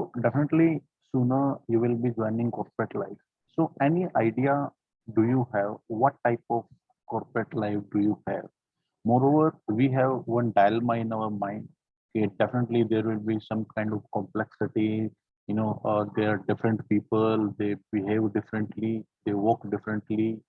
So definitely sooner you will be joining corporate life. So any idea do you have? What type of corporate life do you have? Moreover, we have one dilemma in our mind. Okay, definitely there will be some kind of complexity. There are different people, they behave differently, they work differently,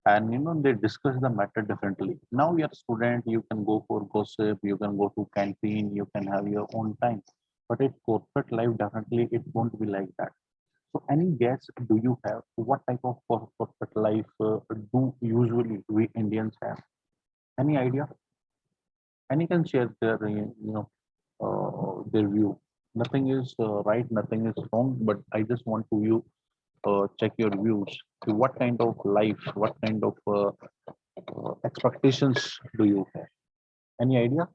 and they discuss the matter differently. Now you're a student, you can go for gossip, you can go to canteen, you can have your own time, but in corporate life definitely it won't be like that. So any guess do you have what type of corporate life do usually we Indians have? Any idea? And you can share their their view. Nothing is right, nothing is wrong, but I just want to you check your views. What kind of life, what kind of expectations do you have? Any idea?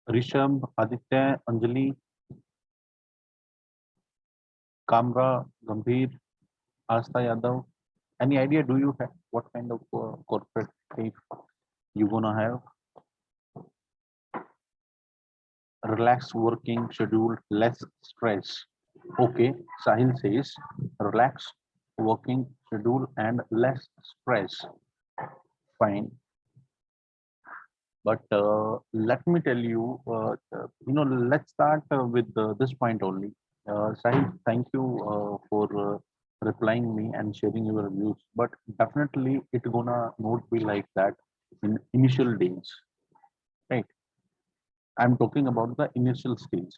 Rishabh, Aditya, Anjali, Kamra, Gambhir, Asta Yadav. Any idea do you have what kind of corporate life you gonna have? Relaxed working schedule, less stress. Okay, Sahil says relaxed working schedule and less stress. Fine, but let me tell you, let's start with this point only. Sahil, thank you for replying me and sharing your views. But definitely, it gonna not be like that in initial days, right? I'm talking about the initial stage.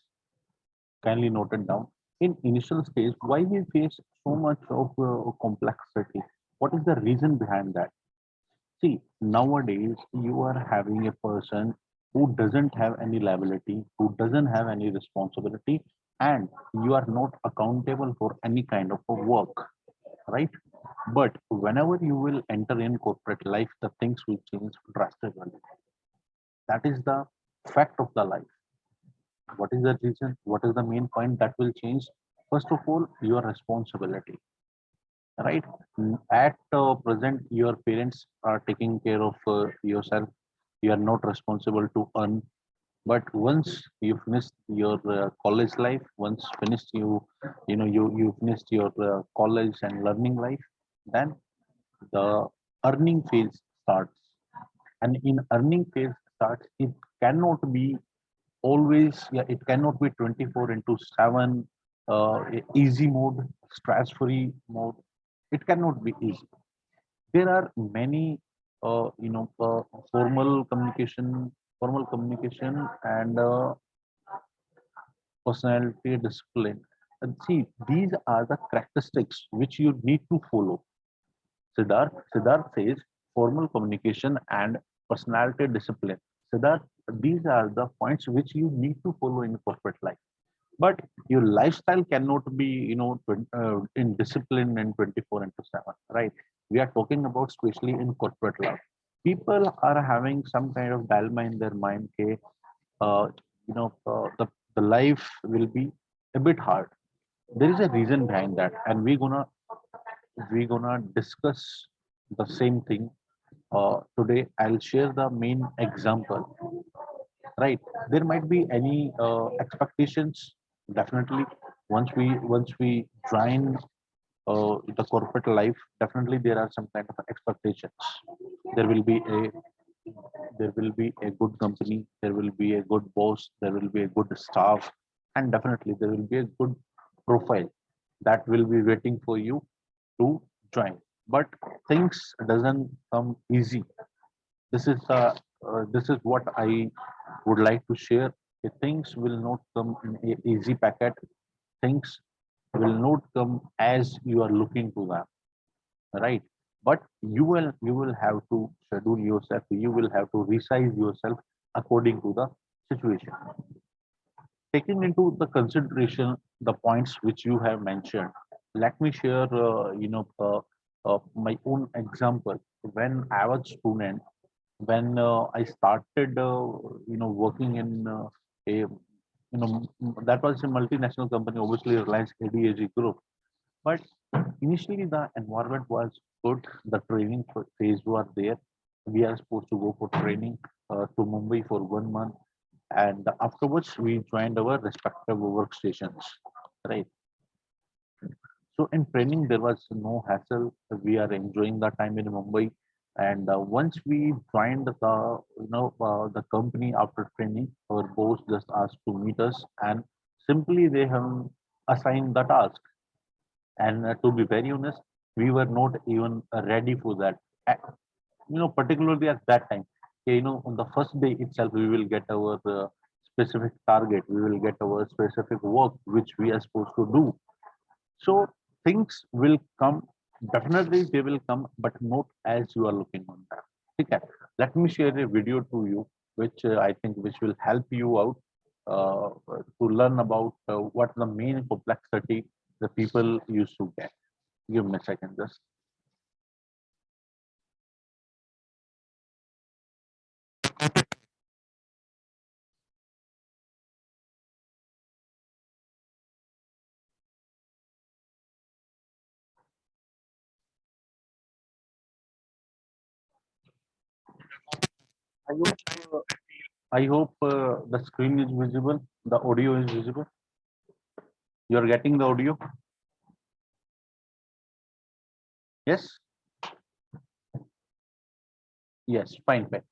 Kindly note it down. In initial stage, why we face so much of complexity? What is the reason behind that? See, nowadays you are having a person who doesn't have any liability, who doesn't have any responsibility, and you are not accountable for any kind of a work, right? But whenever you will enter in corporate life, the things will change drastically. That is the fact of the life. What is the reason? What is the main point that will change? First of all, your responsibility, right? At present, your parents are taking care of yourself. You are not responsible to earn. But once you finish your college life, once finished you finished your college and learning life, then the earning phase starts. And in earning phase starts, it cannot be always, yeah, it cannot be 24 into 7 easy mode, stress free mode. It cannot be easy. There are many formal communication and personality discipline. And see, these are the characteristics which you need to follow. Siddharth says formal communication and personality discipline. Siddharth, these are the points which you need to follow in corporate life. But your lifestyle cannot be, in discipline and 24 into 7, right? We are talking about especially in corporate life. People are having some kind of dilemma in their mind. Okay, the life will be a bit hard. There is a reason behind that, and we're gonna discuss the same thing today. I'll share the main example, right? There might be any expectations. Definitely, once we join the corporate life, definitely there are some kind of expectations. There will be a there will be a good company, there will be a good boss, there will be a good staff, and definitely there will be a good profile that will be waiting for you to join. But things doesn't come easy. This is what I would like to share. Things will not come in a easy packet. Things will not come as you are looking to them, right? But you will have to schedule yourself, you will have to resize yourself according to the situation. Taking into the consideration the points which you have mentioned, let me share my own example. When I was student, when I started, working in that was a multinational company, obviously Reliance ADAG Group. But initially, the environment was good. The training phase was there. We are supposed to go for training to Mumbai for 1 month, and afterwards we joined our respective workstations. Right. So in training, there was no hassle. We are enjoying the time in Mumbai, and once we joined the company after training, our boss just asked to meet us, and simply they have assigned the task. And to be very honest, we were not even ready for that. Particularly at that time. On the first day itself, we will get our specific target. We will get our specific work which we are supposed to do. So things will come, definitely they will come, but not as you are looking on that. Okay. Let me share a video to you, which I think which will help you out to learn about what the main complexity the people used to get. Give me a second, just. I hope, the screen is visible, the audio is visible. You are getting the audio? Yes? Yes, fine, fine.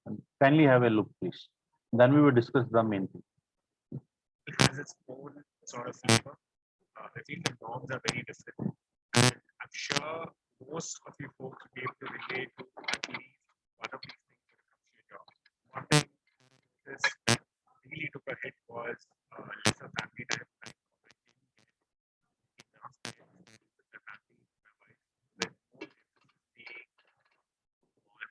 Kindly have a look, please. Then we will discuss the main thing. It has its own sort of flavor. I feel the norms are very different. And I'm sure most of you folks will be able to relate to at least one of these things when it comes to your job. One thing this that really took a hit was lesser family time. Like I didn't get enough time with my family, my wife, with more emphasis being on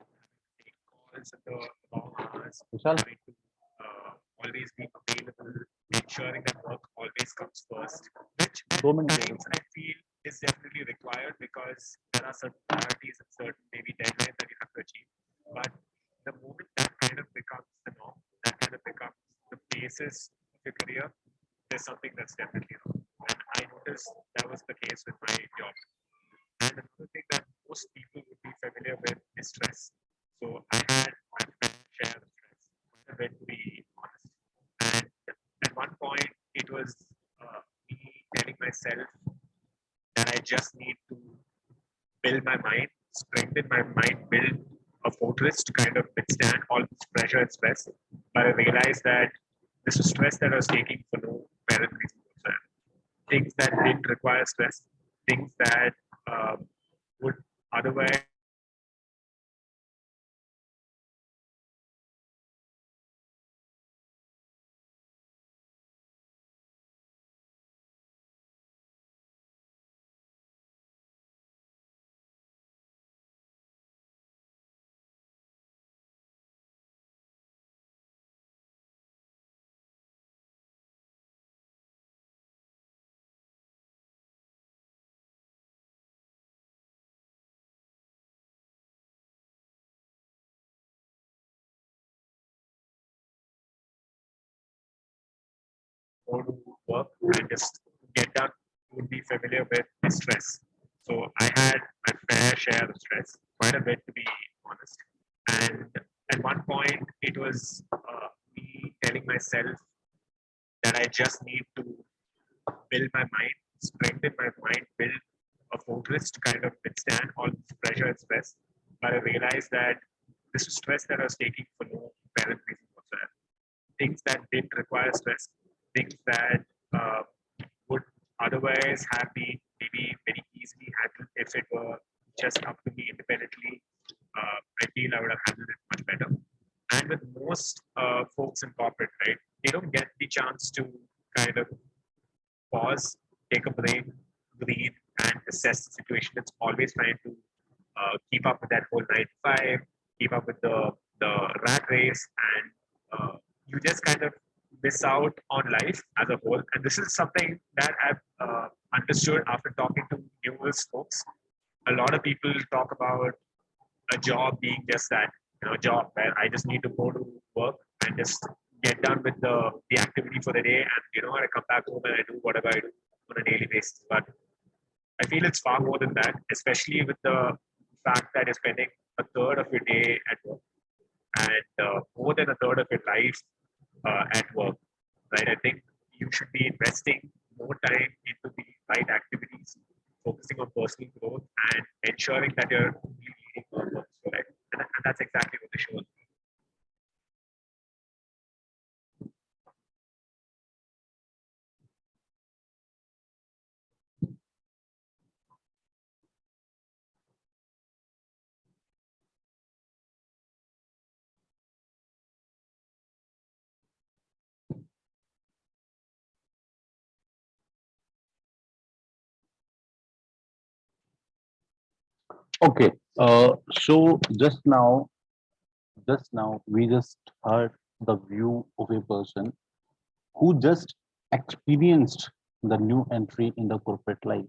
having to take calls in the long hours, Vishal? having to always be available, ensuring that work always comes first, which at 2 minutes. times I feel is definitely required because there are certain priorities and certain maybe deadlines that you have to achieve. But the moment that kind of becomes the norm, that kind of becomes the basis of your career, there's something that's definitely wrong. And I noticed that was the case with my job. And another thing that most people would be familiar with is stress. So I had my fair share of stress, quite a bit to be honest. And at one point, it was me telling myself that I just need to build my mind, strengthen my mind, build a fortress to kind of withstand all this pressure and stress. But I realized that this was stress that I was taking for no apparent reason whatsoever. Things that didn't require stress, things that would otherwise go to work and just get done would be familiar with is stress. So I had my fair share of stress, quite a bit to be honest. And at one point, it was me telling myself that I just need to build my mind, strengthen my mind, build a fortress to kind of withstand all this pressure and stress. But I realized that this was stress that I was taking for no apparent reason whatsoever. Things that didn't require stress, things that uh, would otherwise have been maybe very easily handled if it were just up to me independently. I feel I would have handled it much better. And with most folks in corporate, right, they don't get the chance to kind of pause, take a break, breathe, and assess the situation. It's always trying to keep up with that whole 9 to 5, keep up with the rat race, and you just kind of miss out on life as a whole. And this is something that I've understood after talking to numerous folks. A lot of people talk about a job being just that, job where I just need to go to work and just get done with the activity for the day, and I come back home and I do whatever I do on a daily basis. But I feel it's far more than that, especially with the fact that you're spending a third of your day at work and more than a third of your life at work, right? I think you should be investing more time into the right activities, focusing on personal growth, and ensuring that you're only leading a purposeful life. And that's exactly what the show is. Okay. So just now, we just heard the view of a person who just experienced the new entry in the corporate life.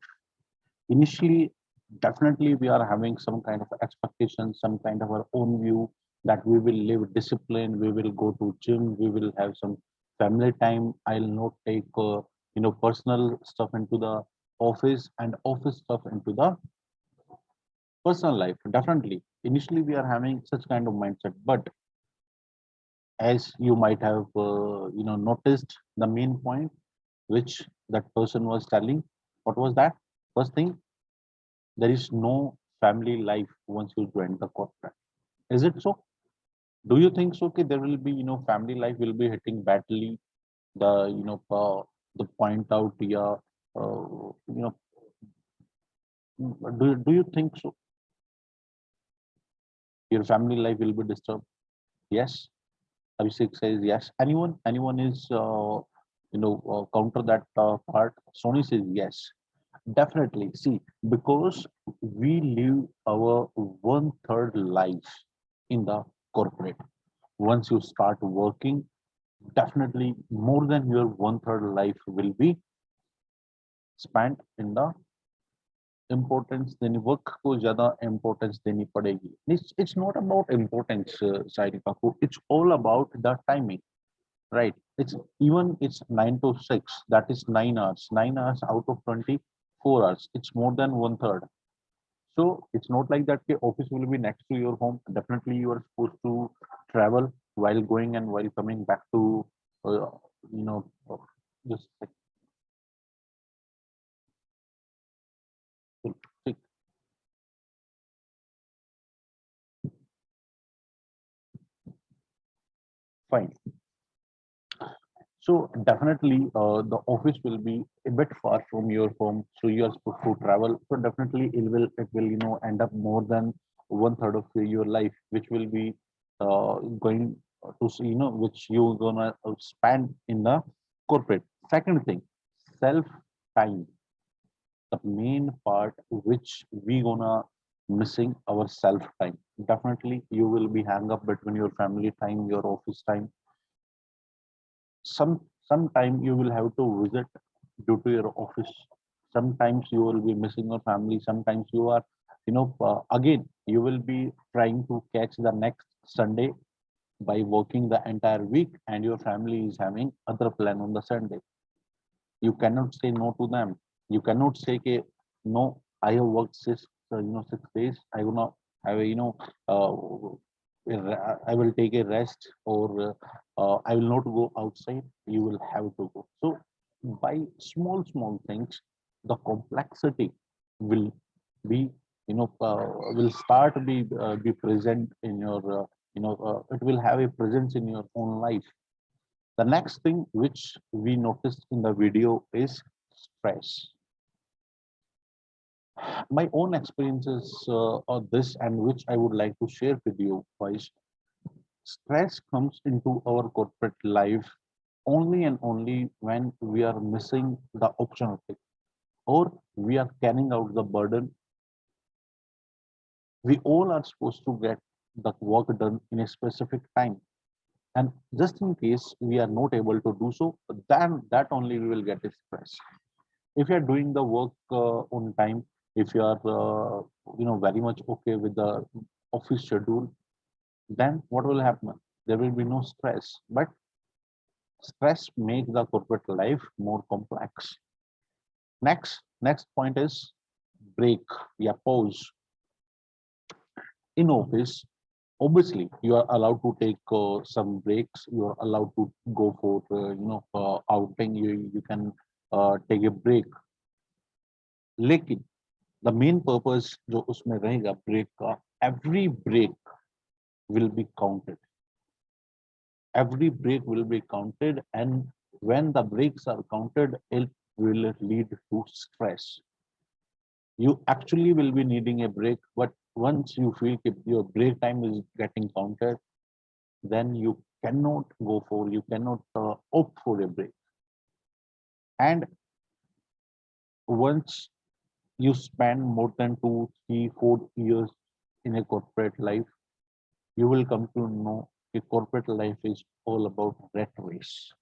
Initially, definitely we are having some kind of expectation, some kind of our own view that we will live discipline, we will go to gym, we will have some family time. I'll not take personal stuff into the office and office stuff into the personal life. Definitely, initially we are having such kind of mindset, but as you might have noticed the main point which that person was telling, what was that first thing? There is no family life once you join the corporate. Is it so? Do you think so? Okay, there will be family life will be hitting badly. The the point out, yeah, you know do you think so your family life will be disturbed? Yes. Abhishek says yes. Anyone is counter that part? Sony says yes. Definitely. See, because we live our one third life in the corporate. Once you start working, definitely more than your one third life will be spent in the importance देनी work को ज़्यादा importance देनी पड़ेगी. It's not about importance, Sairika. It's all about the timing, right? It's 9 to 6. That is 9 hours. 9 hours out of 24 hours. It's more than one third. So it's not like that the office will be next to your home. Definitely you are supposed to travel while going and while coming back to uh, you know uh, just like, fine. So definitely the office will be a bit far from your home, so you are supposed to travel. So definitely it will end up more than one third of your life, which will be going to see, which you're gonna spend in the corporate. Second thing, self time, the main part which we gonna missing our self time. Definitely you will be hang up between your family time, your office time. Sometime you will have to visit due to your office. Sometimes you will be missing your family. Sometimes you are again you will be trying to catch the next Sunday by working the entire week, and your family is having other plan on the Sunday. You cannot say no to them. You cannot say okay, no, I have worked 6 days, I will not have a uh, I will take a rest, or I will not go outside. You will have to go. So by small things, the complexity will be will start be present in your it will have a presence in your own life. The next thing which we noticed in the video is stress. My own experiences of this, and which I would like to share with you guys. Stress comes into our corporate life only and only when we are missing the opportunity, or we are carrying out the burden. We all are supposed to get the work done in a specific time. And just in case we are not able to do so, then that only we will get stress. If you are doing the work on time, if you are very much okay with the office schedule, then what will happen? There will be no stress, but stress makes the corporate life more complex. Next point is break, yeah, pause. In office, obviously you are allowed to take some breaks. You are allowed to go for outing. You can take a break. लेकिन the main purpose जो उसमें रहेगा break का, every break will be counted. Every break will be counted, and when the breaks are counted, it will lead to stress. You actually will be needing a break, but once you feel if your break time is getting counted, then you cannot go for, you cannot opt for a break. And once you spend more than 2, 3, 4 years in a corporate life, you will come to know a corporate life is all about rat race.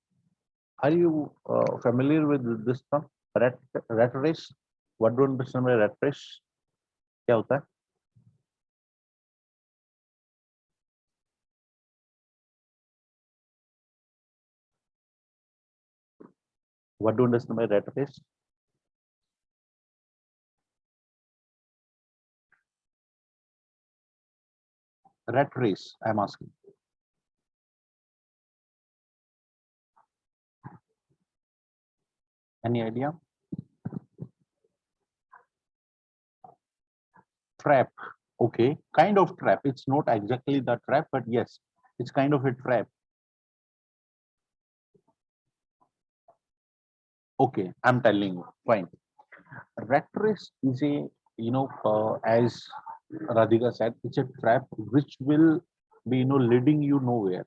Are you familiar with this term, rat race? What do you understand by rat race? क्या होता है? What do you understand by rat race? Rat race, I'm asking. Any idea? Trap. Okay, kind of trap. It's not exactly the trap, but yes, it's kind of a trap. Okay, I'm telling you. Fine. Rat race is a, as Radhika said, it's a trap which will be, leading you nowhere.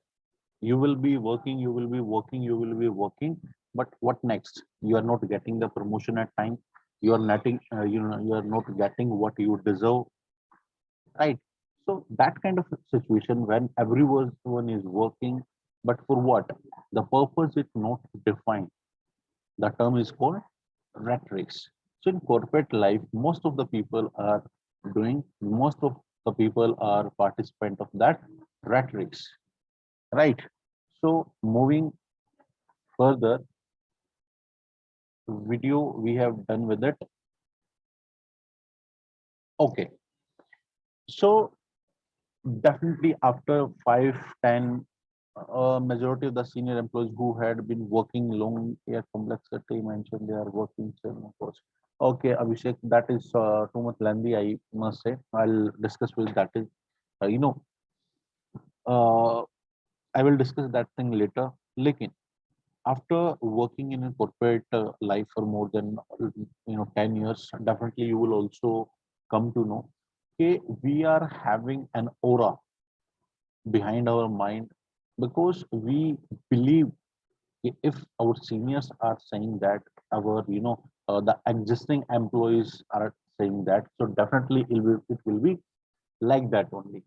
You will be working, you will be working, you will be working, but what next? You are not getting the promotion at time. You are not, you are not getting what you deserve, right? So that kind of situation when everyone is working, but for what? The purpose is not defined. The term is called rat race. So in corporate life, most of the people are most of the people are participant of that rat race, right? So moving further, video we have done with it. Okay, so definitely after 5, 10, majority of the senior employees who had been working long year complexity mentioned they are working 7 hours. Okay, Abhishek, that is too much lengthy, I must say. I'll discuss with that is, uh, you know, uh, I will discuss that thing later. Lekin, after working in a corporate life for more than 10 years, definitely you will also come to know, okay, we are having an aura behind our mind because we believe if our seniors are saying that, our the existing employees are saying that, so definitely it will be like that only.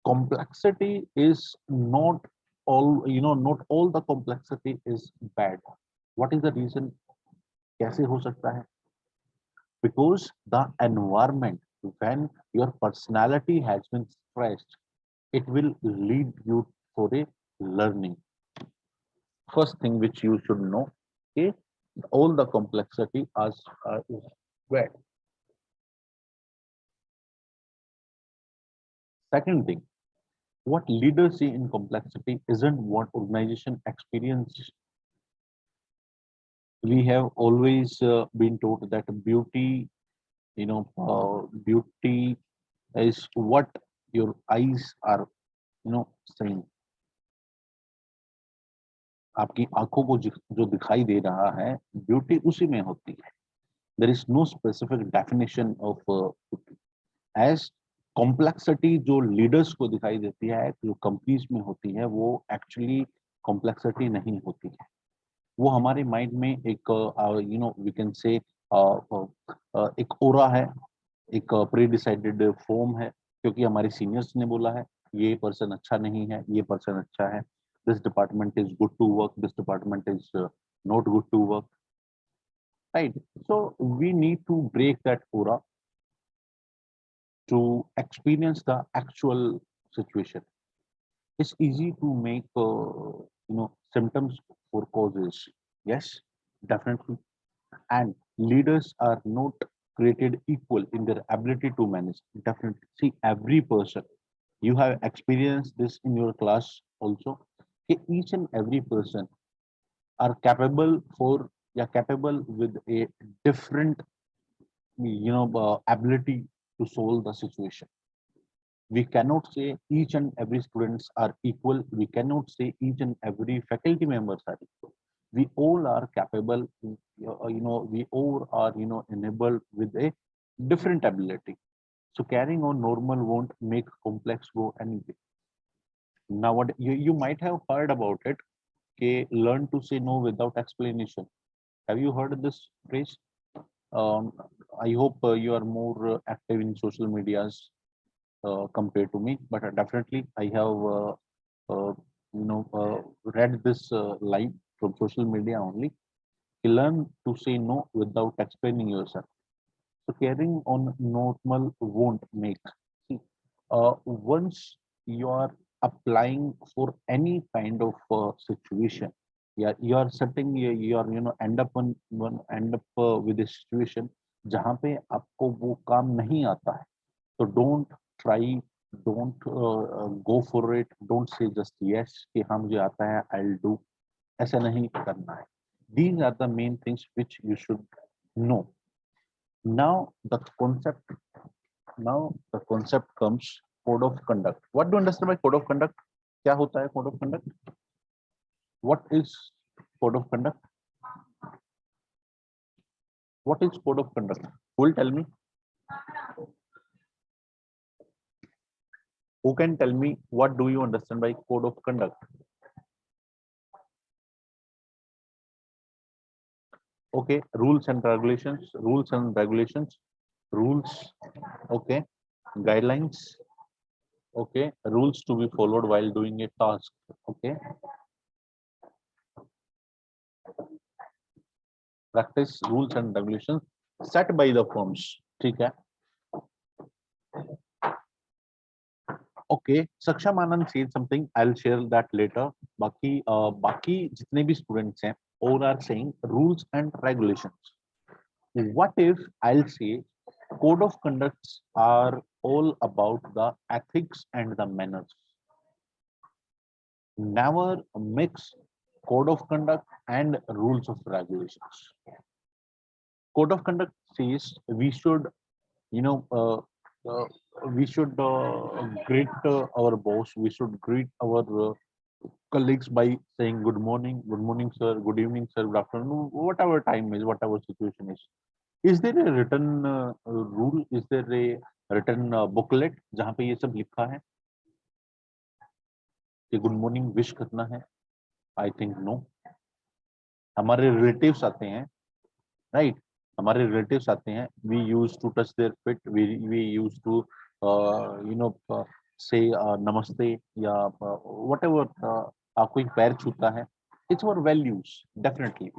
Complexity is not all, not all the complexity is bad. What is the reason? कैसे हो सकता है? Because the environment, when your personality has been stressed, it will lead you for a learning. First thing which you should know, okay, all the complexity is bad. Second thing, what leaders see in complexity isn't what organization experience. We have always been taught that beauty is what your eyes are, saying. आपकी आंखों को जो दिखाई दे रहा है, beauty उसी में होती है. There is no specific definition of beauty. As complexity जो लीडर्स को दिखाई देती है, जो कंपनीज में होती है, वो एक्चुअली कॉम्प्लेक्सिटी नहीं होती है. वो हमारे माइंड में एक वी कैन से एक ओरा है, एक प्री डिसाइडेड फॉर्म है, क्योंकि हमारे सीनियर्स ने बोला है ये पर्सन अच्छा नहीं है, ये पर्सन अच्छा है, this department is good to work, this department is not good to work, right? So we need to break that aura to experience the actual situation. It's easy to make symptoms for causes. Yes, definitely. And leaders are not created equal in their ability to manage. Definitely. See, every person, you have experienced this in your class also. Okay, each and every person are capable for, yeah, capable with a different ability to solve the situation. We cannot say each and every students are equal. We cannot say each and every faculty members are equal. We all are capable, we all are enabled with a different ability. So carrying on normal won't make complex go anyway. Now what you might have heard about it. Okay, learn to say no without explanation. Have you heard this phrase? um, I hope you are more active in social medias compared to me, but definitely I have read this line from social media only. You learn to say no without explaining yourself. So carrying on normal won't make. See, once you are applying for any kind of situation, yeah, you are setting, you are end up with a situation जहाँ पे आपको वो काम नहीं आता है. So don't try, don't go for it. Don't say just yes कि हाँ मुझे आता है, I'll do. ऐसा नहीं करना है. These are the main things which you should know. Now the concept, comes code of conduct. What do you understand by code of conduct? क्या होता है code of conduct? What is code of conduct? What is code of conduct? Who will tell me? Who can tell me what do you understand by code of conduct? Okay, rules and regulations, rules, okay, guidelines, okay, rules to be followed while doing a task, okay, practice, rules and regulations set by the firms, ठीक है. Okay, Saksham Anand said something. I'll share that later. बाकी जितने भी students हैं, all are saying rules and regulations. What if I'll say code of conducts are all about the ethics and the manners? Never mix code of conduct and rules of regulations. Code of conduct says we should, you know, we should greet our boss. We should greet our colleagues by saying good morning, sir, good evening, sir, good afternoon, whatever time is, whatever situation is. Is there a written rule? Is there a written booklet जहाँ पे ये सब लिखा है कि good morning विश करना है? I think no. हमारे रिलेटिव्स आते हैं, राइट? हमारे रिलेटिव्स आते हैं, we use to touch their feet, we use to say namaste या व्हाटएवर, कोई पैर छूता है. It's our values, definitely.